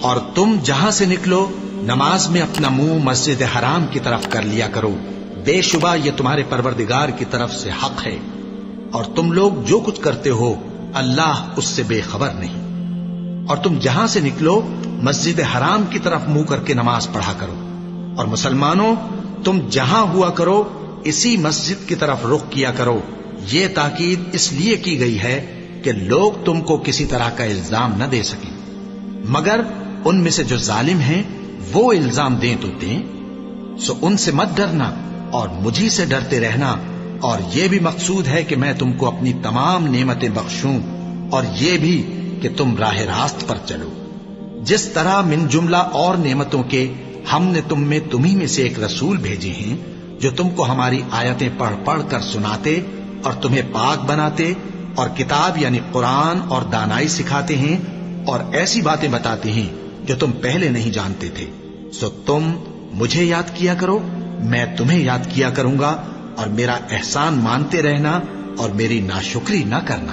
اور تم جہاں سے نکلو نماز میں اپنا منہ مسجد حرام کی طرف کر لیا کرو، بے شبہ یہ تمہارے پروردگار کی طرف سے حق ہے، اور تم لوگ جو کچھ کرتے ہو اللہ اس سے بے خبر نہیں۔ اور تم جہاں سے نکلو مسجد حرام کی طرف منہ کر کے نماز پڑھا کرو، اور مسلمانوں تم جہاں ہوا کرو اسی مسجد کی طرف رخ کیا کرو۔ یہ تاکید اس لیے کی گئی ہے کہ لوگ تم کو کسی طرح کا الزام نہ دے سکیں، مگر ان میں سے جو ظالم ہیں وہ الزام دیں تو دیں۔ سو ان سے مت ڈرنا اور مجھی سے ڈرتے رہنا، اور یہ بھی مقصود ہے کہ میں تم کو اپنی تمام نعمتیں بخشوں، اور یہ بھی کہ تم راہ راست پر چلو۔ جس طرح من جملہ اور نعمتوں کے ہم نے تمہیں میں سے ایک رسول بھیجے ہیں جو تم کو ہماری آیتیں پڑھ پڑھ کر سناتے اور تمہیں پاک بناتے، اور کتاب یعنی قرآن اور دانائی سکھاتے ہیں، اور ایسی باتیں بتاتے ہیں جو تم پہلے نہیں جانتے تھے۔ سو تم مجھے یاد کیا کرو، میں تمہیں یاد کیا کروں گا، اور میرا احسان مانتے رہنا اور میری ناشکری نہ کرنا۔